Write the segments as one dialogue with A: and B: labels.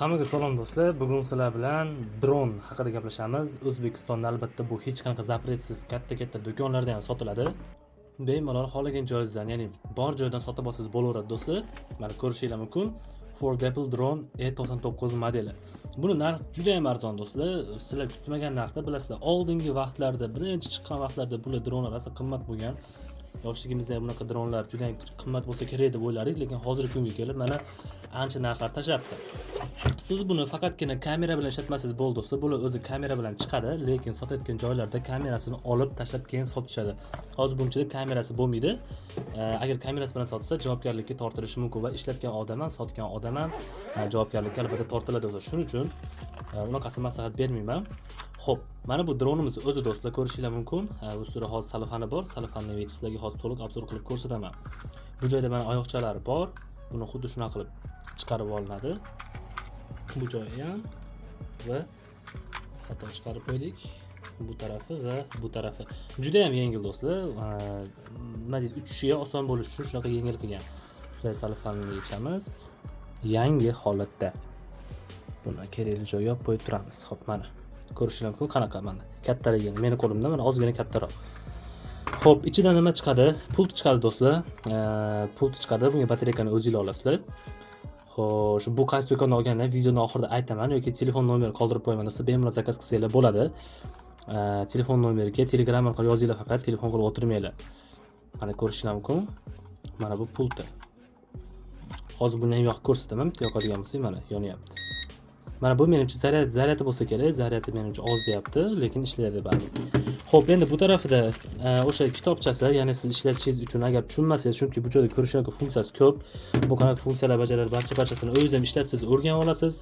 A: Hammaga salom do'stlar. Bugun sizlar bilan dron haqida gaplashamiz. O'zbekistonda albatta bu hech qanaqa zapretsiz katta do'konlarda ham sotiladi. Bemalol xohlagan joyingizdan, ya'ni bor joydan sotib olsangiz bo'laveradi do'stlar. Mana ko'rishingiz mumkin. Foldable drone E99 modeli. Buni narxi juda ham arzon do'stlar. Sizlar kutmagan narxda bilasizlar. Oldingi vaqtlarda, birinchi chiqqan vaqtlarda bular dronlar aslida qimmat bo'lgan. Yoshligimizda bunaqa dronlar juda ham qimmat bo'lsa kerak deb o'ylardik, lekin hozirgi kunga kelib mana ancha narxlar tashlabdi. Siz buni faqatgina kamera bilan ishlatmasangiz bo'ldi do'stlar. Bular o'zi kamera bilan chiqadi, lekin sotayotgan joylarda kamerasini olib tashlab keyin sotishadi. Hozir bunchalik kamerasi bo'lmaydi. Agar kamerasi bilan sotsa javobgarlikka tortilishi mumkin va ishlatgan odam ham, sotgan odam ham javobgarlikka albatta tortiladi do'stlar. Shuning uchun unaqasi maslahat bermayman. Xo'p, mana bu dronimiz o'zi do'stlar ko'rishingiz mumkin. Ustida hozir salofani bor. Salofanni sizlarga hozir to'liq obzor qilib ko'rsataman. Bu joyda mana oyoqchalari bor. Buni xuddi shunaqa qilib chiqarib olinadi. Bu joyi ham va hatto chiqarib qo'ydik. Bu tarafi va bu tarafi. Juda ham yengil do'stlar. Nima deydi, uchishiga oson bo'lishi uchun shunaqa yengil qilgan. Shunday salofanni yechamiz. Yangi holatda. Buni kerakli joyga olib qo'yib turamiz. Xo'p, mana ko'rishingiz mumkin qanaqa mana kattaligini. Meni qo'limda mana ozgina kattaroq. Xo'p, ichidan nima chiqadi? Pult chiqadi do'stlar. Pult chiqadi. Bunga batareykani o'zingizlar olasizlar. Xo'sh, bu qaysi do'kondan olganini videoning oxirida aytaman yoki telefon nomerini qoldirib qo'yaman do'stlar. Bemalol zakaz qilsanglar bo'ladi. Telefon nomeriga Telegram orqali yozinglar, faqat telefon qilib o'tirmanglar. Mana ko'rishingiz mumkin. Mana bu pulti. Hozir buni ham yoqib ko'rsataman. Bitta yoqadigan bo'lsak, mana yonyapti. Mana bu menimcha zaryadi bo'lsa kerak. Zaryadi menimcha oz deyapti, lekin ishlaydi baribir. Xo'p, endi bu tarafida o'sha kitobchasi, ya'ni siz ishlatishingiz uchun agar tushunmasangiz, chunki bu joyda ko'rishingiz funksiyasi ko'p. Bu qanaqa funksiyalar bajaradi, barchasini o'zingiz ham ishlatsangiz o'rganib olasiz.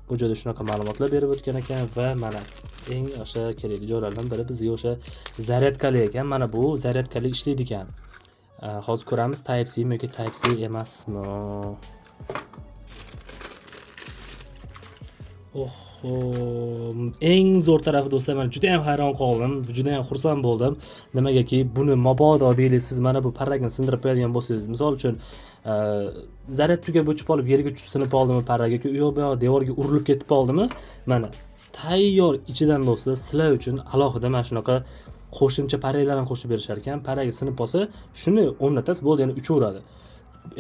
A: Bu joyda shunaqa ma'lumotlar berib o'tgan ekan va mana eng o'sha kerakli joylardan biri bizga o'sha zaryadkali ekan. Mana bu zaryadkali ishlaydi ekan. Hozir ko'ramiz Type C yoki Type C emasmi? Eng zo'r tarafi do'stlar, men juda ham hayron qoldim, juda ham xursand bo'ldim. Nimagaki buni mabodo deysiz, mana bu parragini sindirib qo'yadigan bo'lsangiz, misol uchun zaryad tugab o'chib qolib yerga tushib sinib qoldimi parrak yoki u yoq bu yoq devorga urilib ketib qoldimi, mana tayyor ichidan do'stlar sizlar uchun alohida mana shunaqa qo'shimcha parraklar ham qo'shib berishar ekan. Parragi sinib qolsa, shuni o'rnatasiz, bo'ldi, yana uchaveradi.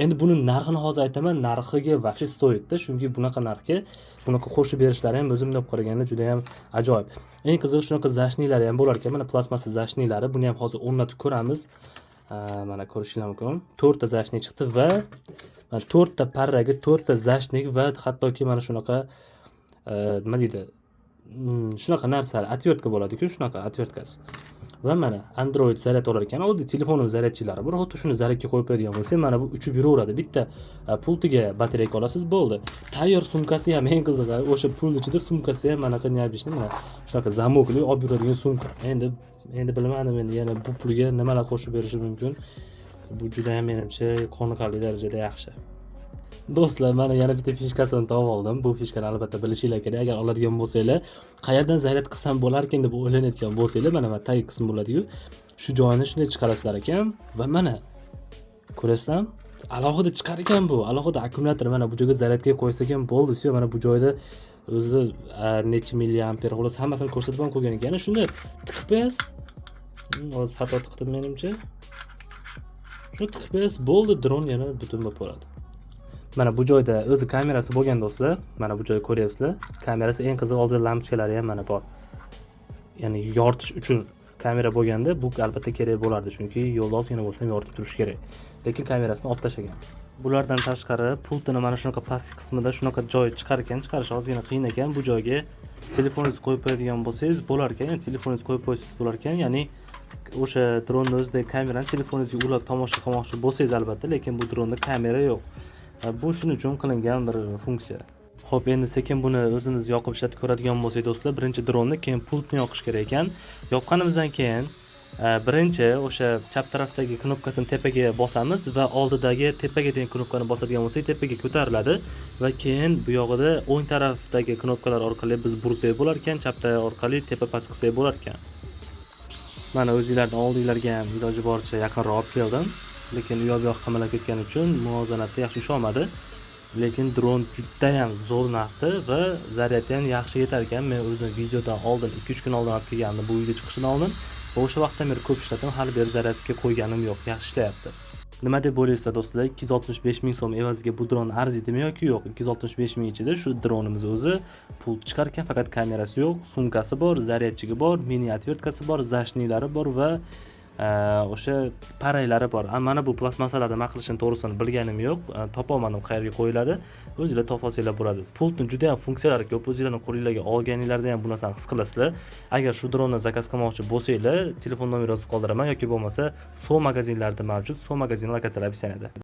A: Endi buni narxini hozir aytaman, narxiga vaqti stoyitda, chunki bunaqa narxga bunaqa qo'shib berishlari ham o'zim deb qaraganda juda ham ajoyib. Eng qizig'i shunaqa zashnilari ham bo'lar ekan. Mana plastmassa zashnilari, buni ham hozir o'rnatib ko'ramiz. Mana ko'rishingiz mumkin. 4 ta zashni chiqdi va mana 4 ta parragi, 4 ta zashnik va hattoki mana shunaqa nima deydi? Shunaqa narsalar, atvertka bo'ladi-ku, shunaqa atvertkasi. Va mana Android zaryad olar ekan. Oddiy telefonning zaryadchilari bor. Xuddi shuni zaryadga qo'yib qo'yadigan bo'lsa, mana bu uchib yuraveradi. Bitta pultiga batareyka olasiz, bo'ldi. Tayyor sumkasi ham eng qizig'i, o'sha pult ichida sumkasi ham mana qaniyabishni, mana shunaqa zamokli olib yuradigan sumka. Endi bilmadim, endi yana bu pulga nimalar qo'shib berishi mumkin. Bu juda ham menimcha qoniqarli darajada yaxshi. Do'stlar, mana yana bitta fishkasini topib oldim. Bu fishkani albatta bilishinglar kerak. Agar oladigan bo'lsanglar, qayerdan zaryad qilsam bo'larkan deb o'ylanayotgan bo'lsanglar, mana tag qism bo'ladi-ku. Shu joyini shunday chiqarasizlar ekan va mana ko'rasizlarmi? Alohida chiqar ekan bu. Alohida akkumulyator mana bu joyga zaryadga qo'ysak ham bo'ldi. Shu mana bu joyda o'zi necha milliamper xolos hammasini ko'rsatib ham qo'ygan ekan. Shunda tiqib qo'yasiz. Hozir xato tiqdim menimcha. Shuni tiqib qo'yasiz, bo'ldi, dron yana butun bo'lib qoladi. Mana bu joyda o'zi kamerasi bo'lgan do'stlar. Mana bu joyda ko'ryapsizlar. Kamerasi eng qiziq, oldida lampichalari ham mana bor. Ya'ni yoritish uchun kamera bo'lganda bu albatta kerak bo'lardi, chunki yo'lda ozgina bo'lsa ham yoritib turish kerak. Lekin kamerasini olib tashlagan. Bulardan tashqari pultini mana shunaqa pastki qismida shunaqa joy chiqar ekan, chiqarish ozgina qiyin ekan. Bu joyga telefoningizni qo'yib qo'yadigan bo'lsangiz bo'lar ekan. Telefoningizni qo'yib qo'ysangiz bo'lar ekan. Ya'ni o'sha dronni o'zidagi kamerani telefoningizga ulab tomosha qilmoqchi bo'lsangiz albatta, lekin bu dronda kamera yo'q. Bu shuning uchun qilingan bir funksiya. Xo'p, endi sekin buni o'zimiz yoqib ishlatib ko'radigan bo'lsak do'stlar, birinchi dronni, keyin pultni yoqish kerak ekan. Yoqqanimizdan keyin birinchi o'sha chap tarafdagi knopkasini tepaga bosamiz va oldidagi tepaga degan knopkani bosadigan bo'lsak, tepaga ko'tariladi va keyin bu yog'ida o'ng tarafdagi knopkalar orqali biz bursak bo'lar ekan, chap taraf orqali tepa past qilsak bo'lar ekan. Mana o'zingizlarning oldinglarga ham iloji boricha yaqinroq olib keldim. Lekin u yoq qamalab ketgani uchun muvozanatda yaxshi usholmadi. lekin dron juda ham zo'r narxda va zaryadi ham yaxshi yetar ekan. Men o'zim videodan oldin 2-3 kun oldin olib kelgandim, bu video chiqishidan oldin. Va o'sha vaqtdan beri ko'p ishladim, hali beri zaryadga qo'yganim yo'q, yaxshi ishlayapti. Nima deb o'ylaysizlar do'stlar? 265 ming so'm evaziga bu dron arziydimi yoki yo'q? 265 ming ichida shu dronimiz o'zi pul chiqar ekan, faqat kamerasi yo'q, sumkasi bor, zaryadchigi bor, mini отверткasi bor, zashnilari bor va o'sha paraylari bor. Mana bu plastmassalarni nima qilishini to'g'risini bilganim yo'q. Topolmadim qayerga qo'yiladi. O'zingizlar topa olsanglar bo'ladi. Pultning juda ham funksiyalari ko'p. O'zingizlarning qo'lingizga olganinglarda ham bu narsani his qilasizlar. Agar shu dronni zakaz qilmoqchi bo'lsanglar, telefon nomerini yozib qoldiraman yoki bo'lmasa, So magazinlarida mavjud. So magazini lokatsiyalari opsiyanida.